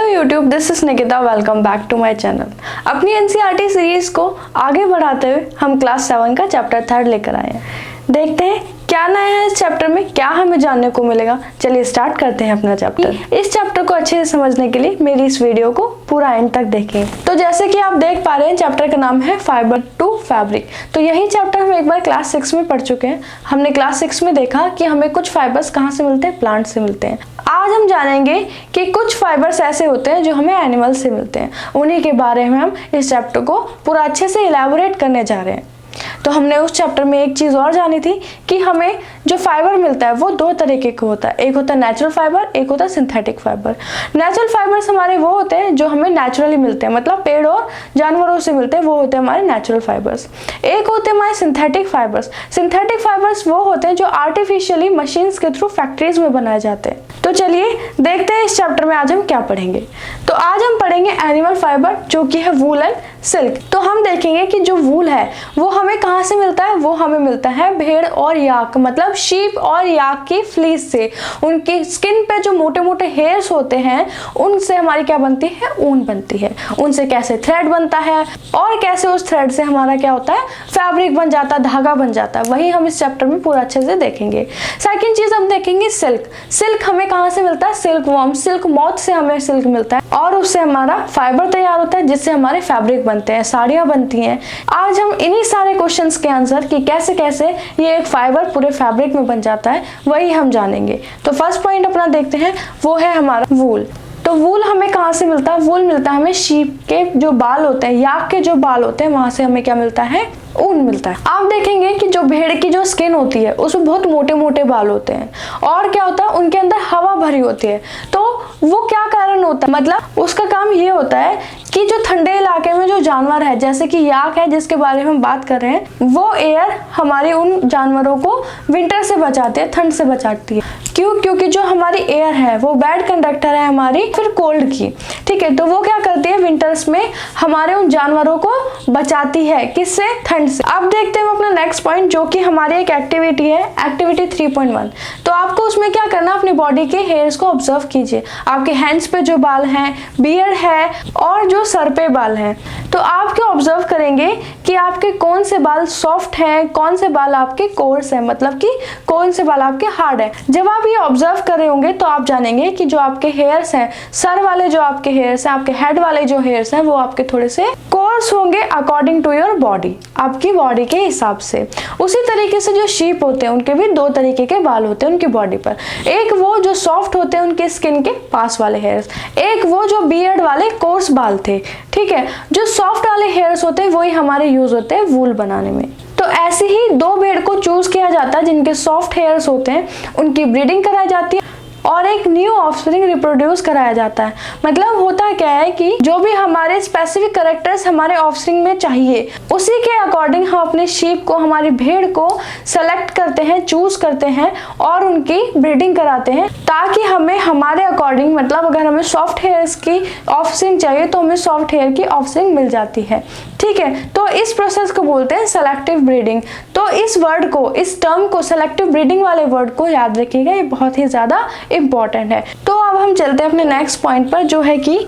YouTube, this is Nikita. Welcome back to my channel. अपनी NCERT series को आगे बढ़ाते हुए हम क्लास 7 का चैप्टर 3 लेकर आए हैं। देखते हैं क्या नया है इस चैप्टर में, क्या हमें जानने को मिलेगा। चलिए स्टार्ट करते हैं अपना चैप्टर। इस चैप्टर को अच्छे से समझने के लिए मेरी इस वीडियो को पूरा एंड तक देखें। तो जैसे कि आप देख पा रहे हैं, चैप्टर का नाम है फाइबर टू फैब्रिक। तो यही चैप्टर हम एक बार क्लास 6 में पढ़ चुके हैं। हमने क्लास 6 में देखा कि हमें कुछ फाइबर्स कहाँ से मिलते हैं, प्लांट से मिलते हैं। आज हम जानेंगे कि कुछ फाइबर्स ऐसे होते हैं जो हमें एनिमल से मिलते हैं। उन्हीं के बारे में हम इस चैप्टर को पूरा अच्छे से इलैबोरेट करने जा रहे हैं। तो हमने उस चैप्टर में एक चीज़ और जानी थी कि हमें जो फाइबर मिलता है वो दो तरीके का होता है। एक होता है नेचुरल फाइबर, एक होता है सिंथेटिक फाइबर। नेचुरल फाइबर्स हमारे वो होते हैं जो हमें नेचुरली मिलते हैं, मतलब पेड़ और जानवरों से मिलते हैं, वो होते हैं हमारे नेचुरल फाइबर्स। एक होते हैं हमारे सिंथेटिक फाइबर्स। सिंथेटिक फाइबर्स वो होते हैं जो आर्टिफिशियली मशीन्स के थ्रू फैक्ट्रीज में बनाए जाते हैं। तो चलिए देखते हैं इस चैप्टर में आज हम क्या पढ़ेंगे। तो आज हम पढ़ेंगे एनिमल फाइबर, जो कि है वूल एंड सिल्क। तो हम देखेंगे कि जो वूल है वो हमें कहाँ से मिलता है। वो हमें मिलता है भेड़ और याक, मतलब शीप और याक की फ्लीस से। उनकी स्किन पे जो मोटे मोटे हेयर्स होते हैं उनसे हमारी क्या बनती है, ऊन बनती है। उनसे कैसे थ्रेड बनता है और कैसे उस थ्रेड से हमारा क्या होता है, फैब्रिक बन जाता है, धागा बन जाता है। वही हम इस चैप्टर में पूरा अच्छे से देखेंगे। सेकंड चीज हम देखेंगे सिल्क। सिल्क हमें कहाँ से मिलता है, सिल्क वर्म, सिल्क मॉथ से हमें सिल्क मिलता है और उससे हमारा फाइबर तैयार होता है, जिससे हमारे फैब्रिक बनते हैं, साड़ियाँ बनती हैं। आज हम इन्हीं सारे क्वेश्चंस के आंसर कि कैसे कैसे ये एक फाइबर पूरे फैब्रिक में बन जाता है वही हम जानेंगे। तो फर्स्ट पॉइंट अपना देखते हैं, वो है हमारा वूल। तो वूल हमें कहाँ से मिलता है, वूल मिलता है हमें शीप के जो बाल होते हैं, याक के जो बाल होते हैं, वहां से हमें क्या मिलता है, ऊन मिलता है। आप देखेंगे कि जो भेड़ की जो स्किन होती है उसमें बहुत मोटे मोटे बाल होते हैं और क्या होता है, उनके अंदर हवा भरी होती है। तो वो क्या कारण होता है, मतलब उसका काम ये होता है कि जो ठंडे इलाके में जो जानवर है, जैसे कि याक है जिसके बारे में हम बात कर रहे हैं, वो एयर हमारे उन जानवरों को विंटर से बचाती है, ठंड से बचाती है। क्यों? क्योंकि जो हमारी एयर है वो बैड कंडक्टर है हमारी फिर कोल्ड की, ठीक है। तो वो क्या करती है, विंटर्स में हमारे उन जानवरों को बचाती है, किससे, ठंड से। अब देखते हैं अपना नेक्स्ट पॉइंट, जो कि हमारी एक एक्टिविटी है, एक्टिविटी 3.1। तो आपको उसमें क्या करना, अपनी बॉडी के हेयर्स को ऑब्जर्व कीजिए। आपके हैंड्स पे जो बाल हैं, बियर्ड है और जो सर पे बाल हैं, तो आप क्या ऑब्जर्व करेंगे कि आपके कौन से बाल सॉफ्ट हैं, कौन से बाल आपके कोर्स हैं, मतलब कि कौन से बाल आपके हार्ड है। जब आप ये ऑब्जर्व कर रहे होंगे तो आप जानेंगे कि जो आपके हेयर्स हैं, सर वाले जो आपके हेयर्स हैं, आपके हेड वाले जो हेयर्स हैं, वो आपके थोड़े से कोर्स होंगे अकॉर्डिंग टू योर बॉडी, आपकी बॉडी के हिसाब से। उसी तरीके से जो शीप होते हैं उनके भी दो तरीके के बाल होते हैं उनकी बॉडी पर। एक वो जो सॉफ्ट होते हैं उनके स्किन के पास वाले हेयर्स, एक वो जो बियर्ड वाले कोर्स बाल थे, ठीक है। जो सॉफ्ट वाले हेयर्स होते हैं वही हमारे यूज होते हैं वूल बनाने में। तो ऐसे ही दो भेड़ को चूज किया जाता है जिनके सॉफ्ट हेयर्स होते हैं, उनकी ब्रीडिंग कराई जाती है और एक न्यू ऑफस्प्रिंग रिप्रोड्यूस कराया जाता है। मतलब होता क्या है कि जो भी हमारे स्पेसिफिक कैरेक्टर्स हमारे ऑफस्प्रिंग में चाहिए, उसी के अकॉर्डिंग हम अपने शीप को, हमारी भेड़ को सेलेक्ट करते हैं, चूज करते हैं और उनकी ब्रीडिंग कराते हैं, ताकि हमें हमारे अकॉर्डिंग, मतलब अगर हमें सॉफ्ट हेयर्स की ऑफस्प्रिंग चाहिए तो हमें सॉफ्ट हेयर की ऑफस्प्रिंग मिल जाती है, ठीक है। तो इस प्रोसेस को बोलते हैं सेलेक्टिव ब्रीडिंग। तो इस वर्ड को, इस टर्म को, सेलेक्टिव ब्रीडिंग वाले वर्ड को याद रखिएगा, ये बहुत ही ज्यादा इंपॉर्टेंट है। तो अब हम चलते हैं अपने नेक्स्ट पॉइंट पर, जो है कि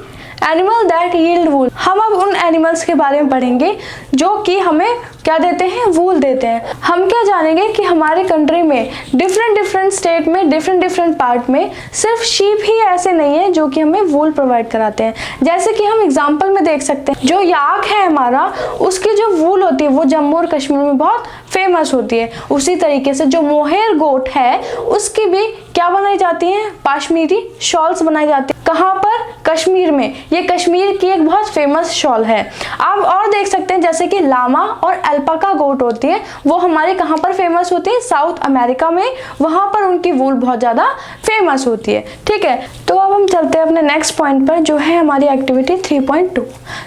एनिमल दैट यील्ड वूल। हम अब उन एनिमल्स के बारे में पढ़ेंगे जो कि हमें क्या देते हैं, वूल देते हैं। हम क्या जानेंगे कि हमारे कंट्री में डिफरेंट स्टेट में, डिफरेंट पार्ट में सिर्फ शीप ही ऐसे नहीं है जो कि हमें वूल प्रोवाइड कराते हैं। जैसे कि हम एग्जांपल में देख सकते हैं, जो याक है हमारा, उसकी जो वूल होती है वो जम्मू और कश्मीर में बहुत फेमस होती है। उसी तरीके से जो मोहेर गोट है उसकी भी क्या बनाई जाती है, पाश्मीरी शॉल्स बनाई जाती है। कहाँ पर, कश्मीर में। ये कश्मीर की एक बहुत फेमस शॉल है। आप और देख सकते हैं जैसे कि लामा और अल्पाका गोट होती है, वो हमारे कहाँ पर फेमस होती है, साउथ अमेरिका में। वहां पर उनकी वूल बहुत ज्यादा फेमस होती है, ठीक है। तो अब हम चलते हैं अपने नेक्स्ट पॉइंट पर, जो है हमारी एक्टिविटी 3.2।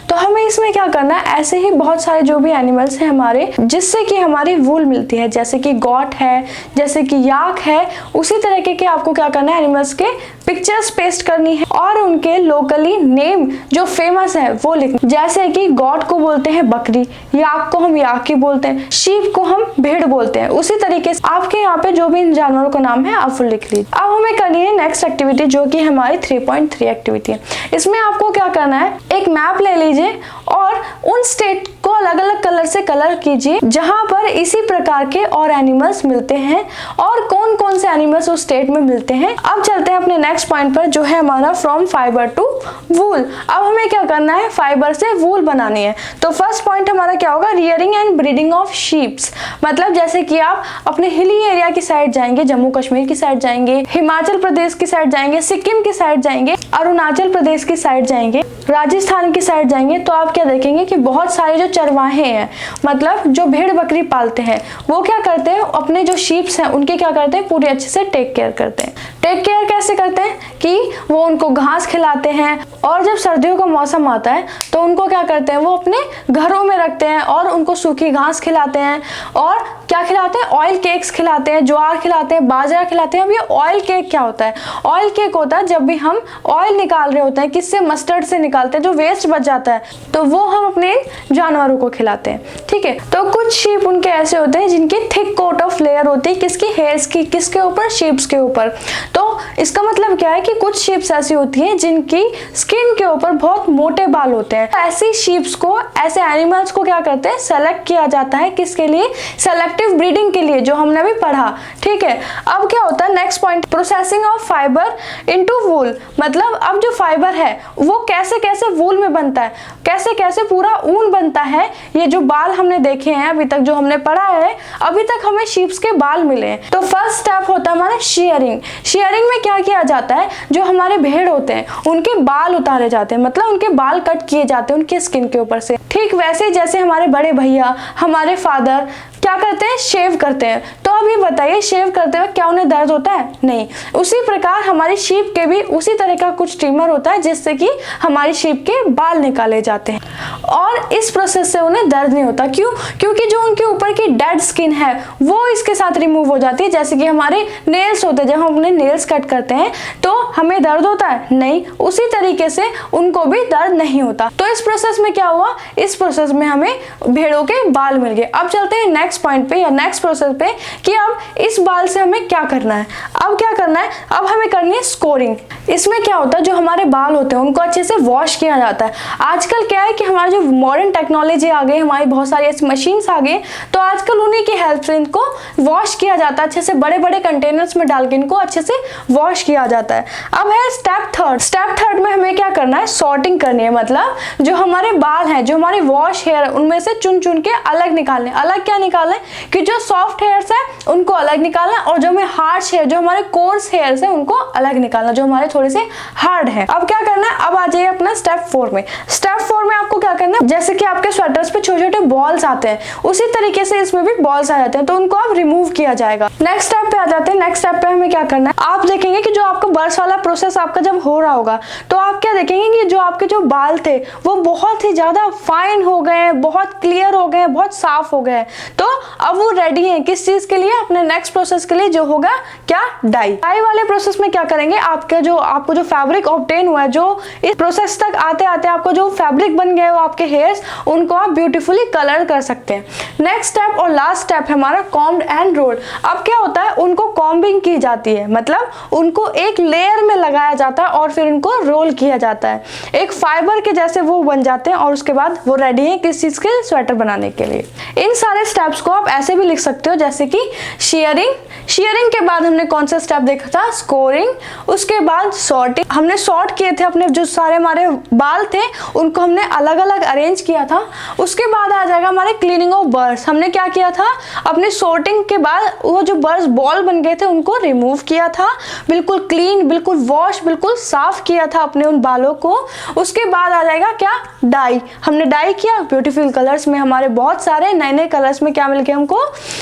तो हमें इसमें क्या करना है, ऐसे ही बहुत सारे जो भी एनिमल्स हैं हमारे, जिससे कि हमारी हमारी वूल मिलती है, जैसे कि गॉट है, जैसे कि याक है, उसी तरीके के आपको क्या करना है, एनिमल्स के पिक्चर्स पेस्ट करनी है और उनके लोकली नेम जो फेमस है वो लिखना। जैसे कि गॉट को बोलते हैं बकरी, याक को हम याकी बोलते हैं, शीप को हम भेड़ बोलते हैं। उसी तरीके से आपके यहाँ पे जो भी इन जानवरों का नाम है आप वो लिख लीजिए। अब हमें करनी है नेक्स्ट एक्टिविटी, जो कि हमारी 3.3 एक्टिविटी है। इसमें आपको क्या करना है, एक मैप ले लीजिए और उन स्टेट को अलग अलग कलर से कलर कीजिए जहां पर इसी प्रकार के और एनिमल्स मिलते हैं और कौन कौन से एनिमल्स उस स्टेट में मिलते हैं। अब चलते हैं अपने नेक्स्ट पॉइंट पर, जो है हमारा फ्रॉम फाइबर टू वूल। अब हमें क्या करना है, फाइबर से वूल बनानी है। तो फर्स्ट पॉइंट हमारा क्या होगा, rearing and breeding of sheeps. मतलब जैसे कि आप अपने हिली एरिया की साइड जाएंगे, जम्मू कश्मीर की साइड जाएंगे, हिमाचल प्रदेश की साइड जाएंगे, सिक्किम की साइड जाएंगे, अरुणाचल प्रदेश की साइड जाएंगे, राजस्थान की साइड जाएंगे, तो आप क्या देखेंगे कि बहुत सारे जो चरवाहे हैं, मतलब जो भेड़ बकरी पालते हैं, वो क्या करते हैं, अपने जो शीप्स हैं उनके क्या करते हैं, पूरी अच्छे से टेक केयर करते हैं। टेक केयर कैसे करते हैं कि वो उनको घास खिलाते हैं और जब सर्दियों का मौसम आता है तो उनको क्या करते हैं, वो अपने घरों में रखते हैं और उनको सूखी घास खिलाते हैं और क्या खिलाते हैं, ऑयल केक्स खिलाते हैं, ज्वार खिलाते हैं, बाजरा खिलाते हैं। अब ये ऑयल केक क्या होता है, ऑयल केक होता है जब भी हम ऑयल निकाल रहे होते हैं, किससे, मस्टर्ड से निकालते हैं, जो वेस्ट बच जाता है तो वो हम अपने जानवरों को खिलाते हैं। ठीक है, तो कुछ शीप उनके ऐसे होते हैं जिनकी थिक कोट ऑफ लेयर होती है, किसकी, हेयर्स की, किसके ऊपर, शीप्स के ऊपर। तो इसका मतलब क्या है कि कुछ शीप्स ऐसी होती हैं जिनकी स्किन के ऊपर बहुत मोटे बाल होते हैं। ऐसी शीप्स को, ऐसे एनिमल्स को क्या करते हैं, सेलेक्ट किया जाता है, किसके लिए, सेलेक्टिव ब्रीडिंग के लिए, जो हमने अभी पढ़ा। ठीक है, अब क्या होता है next point, processing of fibre into wool. मतलब अब जो फाइबर है वो कैसे कैसे वूल में बनता है, कैसे कैसे पूरा ऊन बनता है। ये जो बाल हमने देखे हैं अभी तक, जो हमने पढ़ा है, अभी तक हमें शीप्स के बाल मिले हैं। तो फर्स्ट स्टेप होता है हमारा शेयरिंग। शेयरिंग में क्या किया जाता है, जो हमारे भेड़ होते हैं उनके बाल उतारे जाते हैं, मतलब उनके बाल कट किए जाते हैं उनके स्किन के ऊपर से। ठीक वैसे जैसे हमारे बड़े भैया, हमारे फादर क्या करते हैं, शेव करते हैं। तो अब ये बताइए, शेव करते हुए क्या उन्हें दर्द होता है? नहीं। उसी प्रकार हमारी शीप के भी उसी तरह का कुछ ट्रिमर होता है जिससे कि हमारी शीप के बाल निकाले जाते हैं और इस प्रोसेस से उन्हें दर्द नहीं होता। क्यों? क्योंकि जो उनके ऊपर की डेड स्किन है वो इसके साथ रिमूव हो जाती है। जैसे कि हमारे नेल्स होते हैं, जब हम अपने नेल्स कट करते हैं तो हमें दर्द होता है? नहीं। उसी तरीके से उनको भी दर्द नहीं होता। तो इस प्रोसेस में क्या हुआ, इस प्रोसेस में हमें भेड़ों के बाल मिल गए। अब चलते हैं नेक्स्ट पॉइंट पे या नेक्स्ट प्रोसेस पे कि अब इस बाल से हमें क्या करना है। अब क्या करना है, अब हमें करनी है स्कोरिंग। इसमें क्या होता है, जो हमारे बाल होते हैं उनको अच्छे से वॉश किया जाता है। आजकल क्या है कि हमारी जो मॉडर्न टेक्नोलॉजी आ गई, हमारी बहुत सारी ऐसी मशीन्स आ गई, तो आजकल उन्हीं की हेल्प से इनको वॉश किया जाता है। अच्छे से बड़े बड़े कंटेनर्स में डाल के इनको अच्छे से वॉश किया जाता है। अब है स्टेप थर्ड। स्टेप थर्ड में हमें क्या करना है, सॉर्टिंग करनी है। मतलब जो हमारे बाल हैं, जो हमारे वॉश हेयर, उनमें से चुन चुन के अलग निकालने। अलग क्या निकालना है कि जो सॉफ्ट हेयर्स है उनको अलग निकालना और जो हमें हार्श हेयर, जो हमारे कोर्स हेयर्स है उनको अलग निकालना, जो हमारे थोड़े से हार्ड है। अब क्या करना है, अब आ जाइए अपना स्टेप 4 में। स्टेप 4 में आपको क्या करना है, जैसे कि आपके स्वेटर्स पे छोटे छोटे बॉल्स आते हैं, उसी तरीके से इसमें भी बॉल्स आ जाते हैं, तो उनको अब रिमूव किया जाएगा। नेक्स्ट स्टेप पे आ जाते हैं। नेक्स्ट स्टेप पे हमें क्या करना है, आप देखेंगे कि जो आपका बर्स वाला प्रोसेस आपका जब हो रहा होगा तो आप क्या देखेंगे कि जो आपके जो बाल थे वो बहुत ही ज्यादा फाइन हो गए हैं, बहुत क्लियर हो गए हैं, बहुत साफ हो गए हैं। तो अब वो रेडी है किस चीज के लिए, अपने नेक्स्ट प्रोसेस के लिए, जो होगा क्या, डाई। डाई वाले प्रोसेस में क्या करेंगे, आपको जो फैब्रिक ऑब्टेन हुआ है, जो इस प्रोसेस तक आते आते आपको जो फैब्रिक बन गए वो आपके हेयर्स, उनको आप ब्यूटीफुली कलर कर सकते हैं। नेक्स्ट स्टेप और लास्ट स्टेप है हमारा कॉम्ड एंड रोल्ड। अब क्या होता है, उनको कॉम्बिंग की जाती है, मतलब उनको एक लेयर में लगाया जाता है और फिर उनको रोल किया जाता है, एक फाइबर के जैसे वो बन जाते हैं और उसके बाद वो रेडी है किस चीज के, स्वेटर बनाने के लिए। इन सारे स्टेप्स को आप ऐसे भी लिख सकते हो जैसे कि शेयरिंग। शेयरिंग के बाद हमने कौन सा स्टेप देखा था, स्कोरिंग। उसके बाद सॉर्टिंग, हमने सॉर्ट किए थे अपने जो सारे हमारे बाल थे उनको हमने अलग अलग अरेंज किया था। उसके बाद आ जाएगा हमारे क्लीनिंग ऑफ बर्स। हमने क्या किया था, अपने सॉर्टिंग के बाद वो जो बर्स बॉल बन गए थे उनको रिमूव किया था, बिल्कुल क्लीन, बिल्कुल वॉश, बिल्कुल साफ किया था अपने उन बालों को। उसके बाद आ जाएगा क्या, डाई। हमने डाई किया ब्यूटीफुल कलर्स में, हमारे बहुत सारे नए नए कलर्स में क्या मिल गए हमको,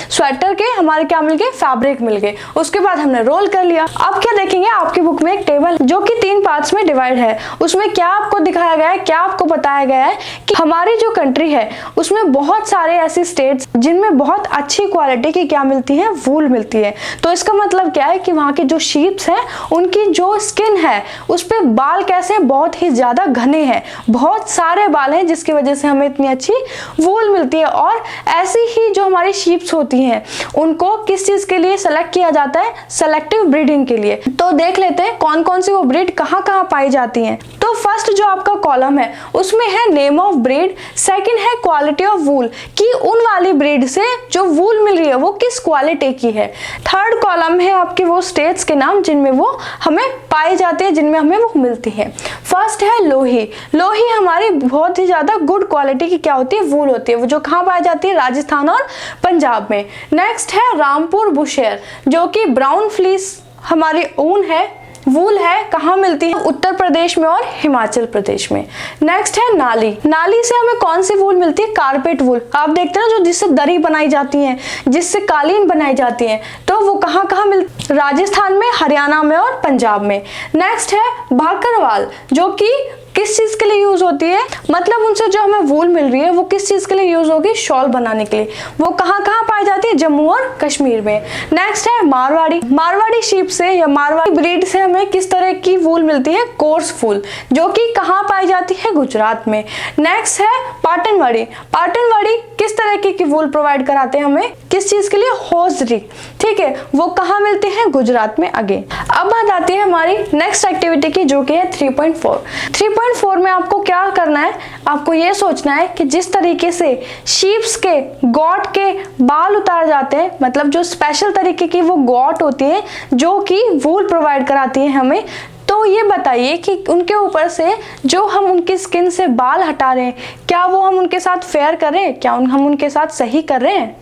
स्वेटर के हमारे क्या मिल गए, फैब्रिक मिल गए। उसके बाद हमने रोल कर लिया। अब क्या देखेंगे, आपकी बुक में एक टेबल जो कि 3 पार्ट्स में डिवाइड है, उसमें क्या आपको दिखाया गया है, क्या आपको बताया गया है कि हमारी जो कंट्री है उसमें बहुत सारे ऐसी स्टेट्स जिनमें बहुत अच्छी क्वालिटी की क्या मिलती है, वूल मिलती है। तो इसका मतलब क्या है कि वहाँ की जो शीप्स हैं उनकी जो स्किन है उस पे बाल कैसे बहुत ही ज़्यादा घने हैं, बहुत सारे बाल हैं, जिसकी वजह से हमें इतनी अच्छी वूल मिलती है। और ऐसी ही जो हमारी शीप्स होती हैं उनको किस चीज़ के लिए सेलेक्ट किया जाता है, सेलेक्टिव ब्रीडिंग के लिए। तो देख लेते हैं कौन कौन सी वो ब्रीड कहाँ कहाँ पाई जाती हैं। तो फर्स्ट जो आपका कॉलम है उसमें है नेम ऑफ ब्रीड, सेकंड है क्वालिटी ऑफ वूल कि उन वाली ब्रीड से जो वूल मिल रही है वो किस क्वालिटी की है। थर्ड कॉलम है आपके वो स्टेट्स के नाम जिनमें वो हमें पाई जाती है, जिनमें हमें वो मिलती है। फर्स्ट है लोही। लोही हमारी बहुत ही ज्यादा गुड क्वालिटी की क्या होती है, वूल होती है, वो जो कहाँ पाई जाती है, राजस्थान और पंजाब में। नेक्स्ट है रामपुर बुशेर जो कि ब्राउन फ्लीस हमारी ऊन है, वूल है, कहाँ मिलती है, उत्तर प्रदेश में और हिमाचल प्रदेश में। नेक्स्ट है नाली। नाली से हमें कौन सी वूल मिलती है, कारपेट वूल। आप देखते हैं ना जो जिससे दरी बनाई जाती है, जिससे कालीन बनाई जाती है, तो वो कहाँ कहाँ मिलती, राजस्थान में, हरियाणा में और पंजाब में। नेक्स्ट है भाकरवाल जो कि किस चीज के लिए यूज होती है, मतलब उनसे जो हमें वूल मिल रही है वो किस चीज के लिए यूज होगी, शॉल बनाने के लिए। वो कहाँ कहाँ पाई जाती है, जम्मू और कश्मीर में। नेक्स्ट है मारवाड़ी। मारवाड़ी शीप से या मारवाड़ी ब्रीड से हमें किस तरह की वूल मिलती है, कोर्स वूल, जो कि कहाँ पाई जाती है, गुजरात में। नेक्स्ट है पाटनवाड़ी। पाटनवाड़ी किस तरह की वूल प्रोवाइड कराते हैं हमें, किस चीज के लिए, होजरी, ठीक है, वो कहाँ मिलते हैं, गुजरात में। आगे अब बात आती है हमारी नेक्स्ट एक्टिविटी की जो कि है 3.4। 3.4 में आपको क्या करना है, आपको ये सोचना है कि जिस तरीके से शीप्स के गॉट के बाल उतार जाते हैं, मतलब जो स्पेशल तरीके की वो गॉट होती है जो कि वूल प्रोवाइड कराती है हमें, तो ये बताइए कि उनके ऊपर से जो हम उनकी स्किन से बाल हटा रहे हैं, क्या वो हम उनके साथ फेयर कर रहे हैं, क्या हम उनके साथ सही कर रहे हैं।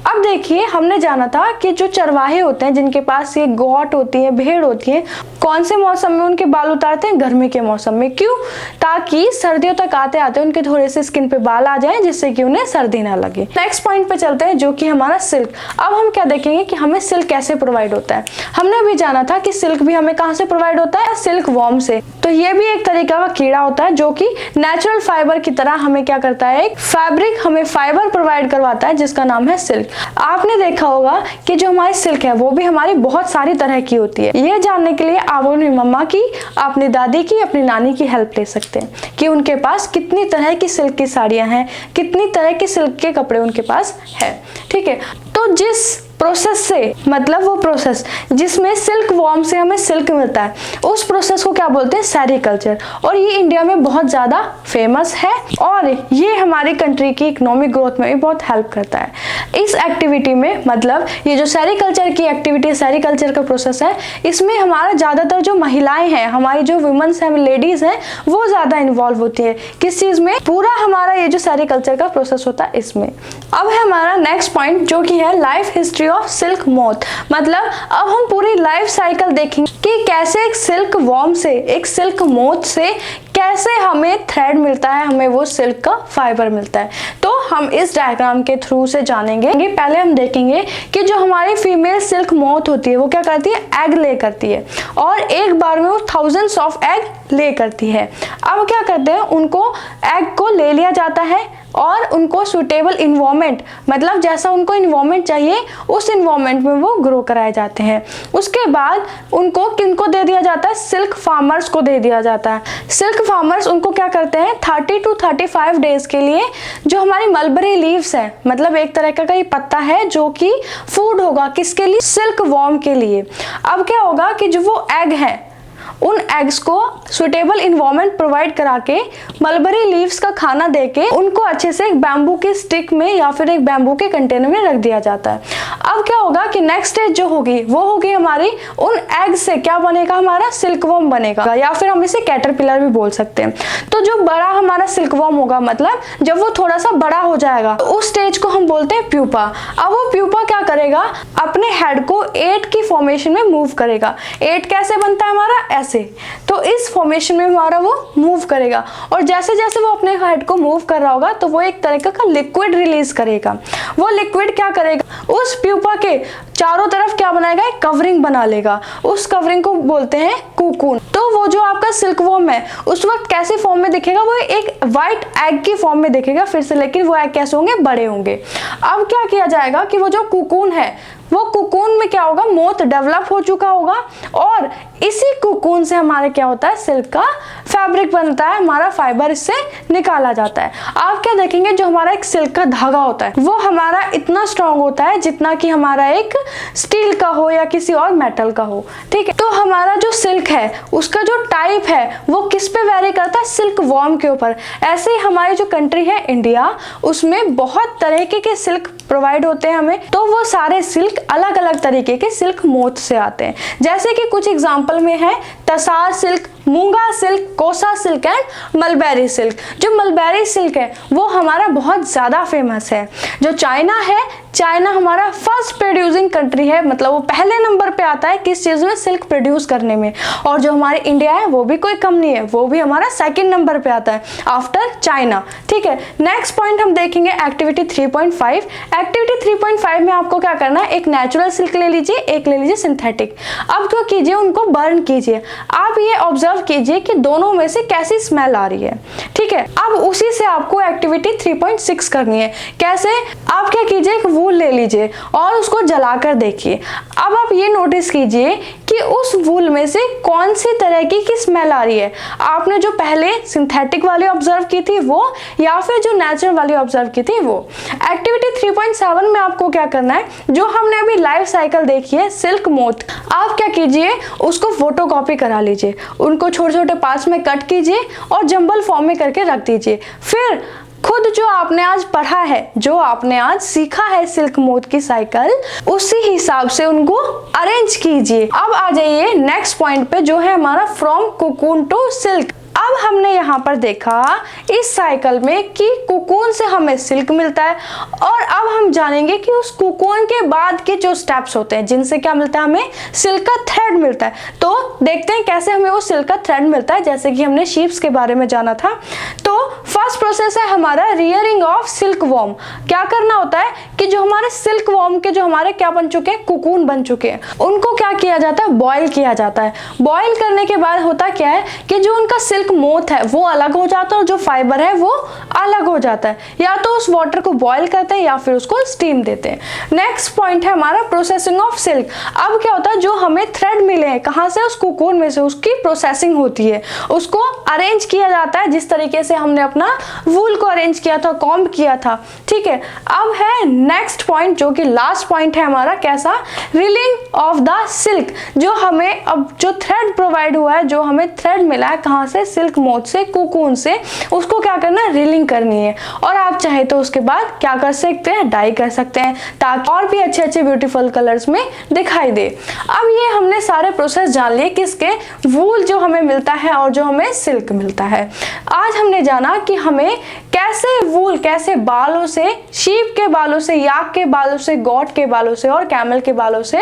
अब देखिए, हमने जाना था कि जो चरवाहे होते हैं जिनके पास ये गौट होती है, भेड़ होती है, कौन से मौसम में उनके बाल उतारते हैं, गर्मी के मौसम में। क्यों, ताकि सर्दियों तक आते आते उनके थोड़े से स्किन पे बाल आ जाएं जिससे कि उन्हें सर्दी ना लगे। नेक्स्ट पॉइंट पे चलते हैं जो कि हमारा सिल्क। अब हम क्या देखेंगे कि हमें सिल्क कैसे प्रोवाइड होता है। हमने भी जाना था कि सिल्क भी हमें कहाँ से प्रोवाइड होता है, सिल्क वॉर्म से। तो ये भी एक तरीका का कीड़ा होता है जो कि नेचुरल फाइबर की तरह हमें क्या करता है, एक फैब्रिक, हमें फाइबर प्रोवाइड करवाता है जिसका नाम है सिल्क। आपने देखा होगा कि जो हमारी सिल्क है वो भी हमारी बहुत सारी तरह की होती है। ये जानने के लिए आप अपनी मम्मा की, अपनी दादी की, अपनी नानी की हेल्प ले सकते हैं कि उनके पास कितनी तरह की सिल्क की साड़ियां हैं, कितनी तरह के सिल्क के कपड़े उनके पास है, ठीक है। तो जिस प्रोसेस से, मतलब वो प्रोसेस जिसमें सिल्क वॉर्म से हमें सिल्क मिलता है, उस प्रोसेस को क्या बोलते हैं, सेरीकल्चर। और ये इंडिया में बहुत ज़्यादा फेमस है और ये हमारी कंट्री की इकोनॉमिक ग्रोथ में भी बहुत हेल्प करता है। इस एक्टिविटी में, मतलब ये जो सेरीकल्चर की एक्टिविटी, सेरीकल्चर का प्रोसेस है, इसमें हमारा ज़्यादातर जो महिलाएं हैं, हमारी जो वुमेन्स हैं, लेडीज़ हैं, वो ज़्यादा इन्वॉल्व होती है। किस चीज़ में, पूरा हमारा ये जो सेरीकल्चर का प्रोसेस होता है इसमें। अब है हमारा नेक्स्ट पॉइंट जो कि है life history of silk moth. मतलब अब हम पूरी लाइफ साइकिल देखेंगे कि कैसे एक सिल्क वॉर्म से, एक सिल्क मोथ से कैसे हमें थ्रेड मिलता है, हमें वो सिल्क का फाइबर मिलता है। तो हम इस डायग्राम के थ्रू से जानेंगे। पहले हम देखेंगे कि जो हमारी फीमेल सिल्क मोथ होती है वो क्या करती है, एग ले करती है और एक बार में वो थाउजेंड्स ऑफ एग ले करती है। अब क्या करते हैं, उनको एग को ले लिया जाता है और उनको सुटेबल इन्वायरमेंट, मतलब जैसा उनको इन्वायरमेंट चाहिए उस इन्वायरमेंट में वो ग्रो कराए जाते हैं। उसके बाद उनको किनको दे दिया जाता है, सिल्क फार्मर्स को दे दिया जाता है। सिल्क फार्मर्स उनको क्या करते हैं, 30 to 35 डेज के लिए जो हमारी मलबरी लीव्स है, मतलब एक तरह का ये पत्ता है जो कि फूड होगा किसके लिए, सिल्क वॉर्म के लिए। अब क्या होगा कि जो वो एग है, उन एग्स को सुटेबल इन्वायरमेंट प्रोवाइड करा के, मलबरी लीव्स का खाना देके उनको अच्छे से एक बैम्बू के स्टिक में या फिर एक बैम्बू के कंटेनर में रख दिया जाता है। अब क्या होगा कि नेक्स्ट स्टेज जो होगी वो होगी हमारी, उन एग्स से क्या बनेगा, हमारा सिल्कवॉर्म बनेगा, या फिर हम इसे कैटरपिलर भी बोल सकते हैं। तो जो बड़ा हमारा सिल्कवॉर्म होगा, मतलब जब वो थोड़ा सा बड़ा हो जाएगा, तो उस स्टेज को हम बोलते हैं प्यूपा। अब वो प्यूपा क्या करेगा, अपने हेड को 8 की फॉर्मेशन में मूव करेगा। 8 कैसे बनता है हमारा, ऐसे, तो इस फॉर्मेशन में हमारा वो मूव करेगा और जैसे जैसे वो अपने हेड को मूव कर रहा होगा तो वो एक तरीके का लिक्विड रिलीज करेगा। वो लिक्विड क्या करेगा, उस प्यूपा के चारों तरफ क्या बनाएगा, एक कवरिंग बना लेगा। उस कवरिंग को बोलते हैं कोकून। तो वो जो आपका सिल्क वॉर्म है उस वक्त कैसे फॉर्म में दिखेगा, वो एक व्हाइट एग की फॉर्म में दिखेगा फिर से, लेकिन वो एग कैसे होंगे, बड़े होंगे। अब क्या किया जाएगा कि वो जो कोकून है वो कोकून में क्या होगा, मोथ डेवलप हो चुका होगा और इसी कोकून से हमारे क्या होता है, सिल्क का फैब्रिक बनता है, हमारा फाइबर इससे निकाला जाता है। आप क्या देखेंगे, जो हमारा एक सिल्क का धागा होता है वो हमारा इतना स्ट्रॉन्ग होता है जितना कि हमारा एक स्टील का हो या किसी और मेटल का हो, ठीक है। तो हमारा जो सिल्क है उसका जो टाइप है वो किस पे वेरी करता है, सिल्क वॉर्म के ऊपर। ऐसे ही हमारी जो कंट्री है इंडिया, उसमें बहुत तरीके के सिल्क प्रोवाइड होते हैं हमें, तो वो सारे सिल्क अलग अलग तरीके के सिल्क मोथ से आते हैं। जैसे कि कुछ एग्जांपल में है तसार सिल्क, मूंगा सिल्क, कोसा सिल्क एंड मलबेरी सिल्क। जो मलबेरी सिल्क है वो हमारा बहुत ज्यादा फेमस है। जो चाइना है, चाइना हमारा फर्स्ट प्रोड्यूसिंग कंट्री है, मतलब वो पहले नंबर पे आता है किस चीज में, सिल्क प्रोड्यूस करने में। और जो हमारे इंडिया है वो भी कोई कम नहीं है, वो भी हमारा सेकंड नंबर पे आता है आफ्टर चाइना, ठीक है। नेक्स्ट पॉइंट हम देखेंगे एक्टिविटी 3.5। एक्टिविटी 3.5 में आपको क्या करना है, एक नेचुरल सिल्क ले लीजिए, एक ले लीजिए सिंथेटिक। अब क्या कीजिए, उनको बर्न कीजिए। आप ये ऑब्जर्व कीजिए कि दोनों में से कैसी स्मेल आ रही है, ठीक है। अब उसी से आपको एक्टिविटी 3.6 करनी है। कैसे, आप क्या कीजिए, एक वूल ले लीजिए और उसको जलाकर देखिए। अब आप ये नोटिस कीजिए कि उस वूल में से कौन सी तरह की स्मेल आ रही है। आपने जो पहले सिंथेटिक वाली ऑब्जर्व की थी वो, या फिर जो नेचुरल वाली ऑब्जर्व की थी वो। एक्टिविटी 3.7 में आपको क्या करना है, जो हमने अभी लाइफ साइकिल देखी है सिल्क मोथ, आप क्या कीजिए, उसको फोटोकॉपी करा लीजिए, उनको छोटे छोटे पार्ट्स में कट कीजिए और जंबल फॉर्म में करके रख दीजिए। फिर खुद जो आपने आज पढ़ा है, जो आपने आज सीखा है सिल्क मोथ की साइकिल, उसी हिसाब से उनको अरेंज कीजिए। अब आ जाइए नेक्स्ट पॉइंट पे, जो है हमारा फ्रॉम कोकून टू सिल्क। अब हमने यहाँ पर देखा इस साइकिल में कि कोकून से हमें सिल्क मिलता है, और अब हम जानेंगे कि उस कोकून के बाद के जो स्टेप्स होते हैं जिनसे क्या मिलता है, हमें सिल्क का थ्रेड मिलता है। तो देखते हैं कैसे हमें वो सिल्क का थ्रेड मिलता है, जैसे कि हमने शीप्स के बारे में जाना था। तो फर्स्ट प्रोसेस है हमारा रियरिंग ऑफ सिल्क वॉर्म। क्या करना होता है कि जो हमारे सिल्क वॉर्म के जो हमारे क्या बन चुके हैं, कोकून बन चुके हैं, उनको क्या किया जाता है, बॉयल किया जाता है। बॉयल करने के बाद होता क्या है कि जो उनका सिल्क मोथ है वो अलग हो जाता है और जो फाइबर है वो अलग हो जाता है। या तो उस वाटर को बॉयल करते हैं या फिर उसको स्टीम देते हैं। नेक्स्ट पॉइंट है हमारा प्रोसेसिंग ऑफ सिल्क। अब क्या होता है, जो हमें थ्रेड मिले हैं कहाँ से, उस कोकून में से, उसकी प्रोसेसिंग होती है, उसको अरेंज किया जाता है जिस तरीके से हमने अपना वूल को अरेंज किया था, कॉम्ब किया था, ठीक है। अब है नेक्स्ट पॉइंट जो कि लास्ट पॉइंट है हमारा, कैसा, रीलिंग ऑफ द सिल्क। जो हमें अब जो थ्रेड प्रोवाइड हुआ है, जो हमें थ्रेड मिला है कहाँ से, सिल्क मोथ से, कोकून से, उसको क्या करना है, रीलिंग करनी है। और आप चाहे तो उसके बाद क्या कर सकते हैं, डाई कर सकते हैं ताकि और भी अच्छे अच्छे ब्यूटीफुल कलर्स में दिखाई दे। अब ये हमने सारे प्रोसेस जान लिए किसके, वूल जो हमें मिलता है और जो हमें सिल्क मिलता है। आज हमने जाना कि हमें कैसे वूल, कैसे बालों से, शीप के बालों से, याक के बालों से, गोट के बालों से और कैमल के बालों से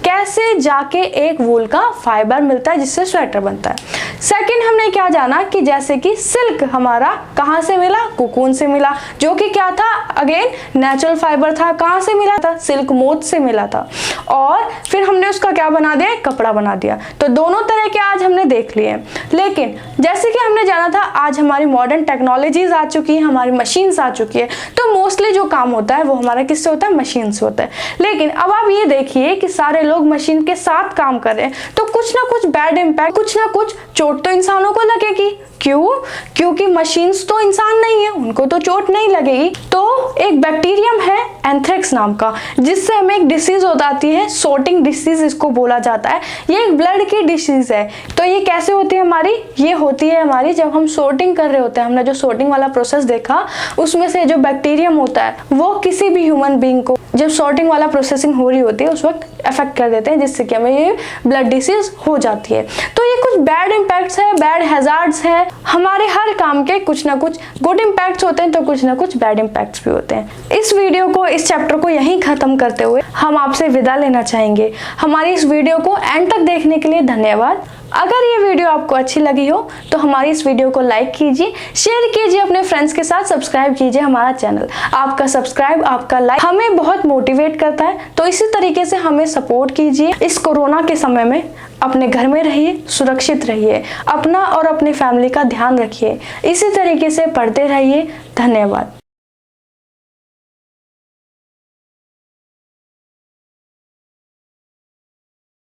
कैसे जाके एक वूल का फाइबर मिलता है जिससे स्वेटर बनता है। सेकंड हमने क्या जाना कि जैसे कि सिल्क हमारा कहाँ से मिला, कोकून से मिला, जो कि क्या था, अगेन नेचुरल फाइबर था। कहाँ से मिला था, सिल्क मोथ से मिला था। और फिर हमने उसका क्या बना दिया, कपड़ा बना दिया। तो दोनों तरह के आज हमने देख लिए। लेकिन जैसे कि हमने जाना था आज हमारी मॉडर्न टेक्नोलॉजीज आ चुकी है, हमारी मशीन्स आ चुकी है, तो मोस्टली जो काम होता है वो हमारा किससे होता है, मशीन से होता है। लेकिन अब आप ये देखिए कि सारे लोग मशीन के साथ काम कर रहे हैं, तो कुछ ना कुछ बैड इम्पैक्ट, कुछ ना कुछ चोट तो इंसानों को लगेगी। क्यों? क्योंकि मशीन्स तो इंसान नहीं है, उनको तो चोट नहीं लगेगी। तो एक बैक्टीरियम है एंथ्रेक्स नाम का, जिससे हमें एक डिसीज हो जाती है, सोर्टिंग डिसीज इसको बोला जाता है। ये एक ब्लड की डिसीज है। तो ये कैसे होती है हमारी, ये होती है हमारी जब हम सोर्टिंग कर रहे होते हैं। हमने जो सोर्टिंग वाला प्रोसेस देखा उसमें से जो बैक्टीरियम होता है वो किसी भी ह्यूमन बीइंग को जब सॉर्टिंग वाला प्रोसेसिंग हो रही होती है उस वक्त अफेक्ट कर देते हैं, जिससे कि हमें ये ब्लड डिसीज हो जाती है। तो ये कुछ बैड इम्पैक्ट्स है, बैड हैजार्ड्स है। हमारे हर काम के कुछ ना कुछ गुड इम्पैक्ट्स होते हैं तो कुछ ना कुछ बैड इम्पैक्ट्स भी होते हैं। इस वीडियो को, इस चैप्टर को यहीं खत्म करते हुए हम आपसे विदा लेना चाहेंगे। हमारी इस वीडियो को एंड तक देखने के लिए धन्यवाद। अगर ये वीडियो आपको अच्छी लगी हो तो हमारी इस वीडियो को लाइक कीजिए, शेयर कीजिए अपने फ्रेंड्स के साथ, सब्सक्राइब कीजिए हमारा चैनल। आपका सब्सक्राइब, आपका लाइक हमें बहुत मोटिवेट करता है, तो इसी तरीके से हमें सपोर्ट कीजिए। इस कोरोना के समय में अपने घर में रहिए, सुरक्षित रहिए, अपना और अपनी फैमिली का ध्यान रखिए, इसी तरीके से पढ़ते रहिए। धन्यवाद।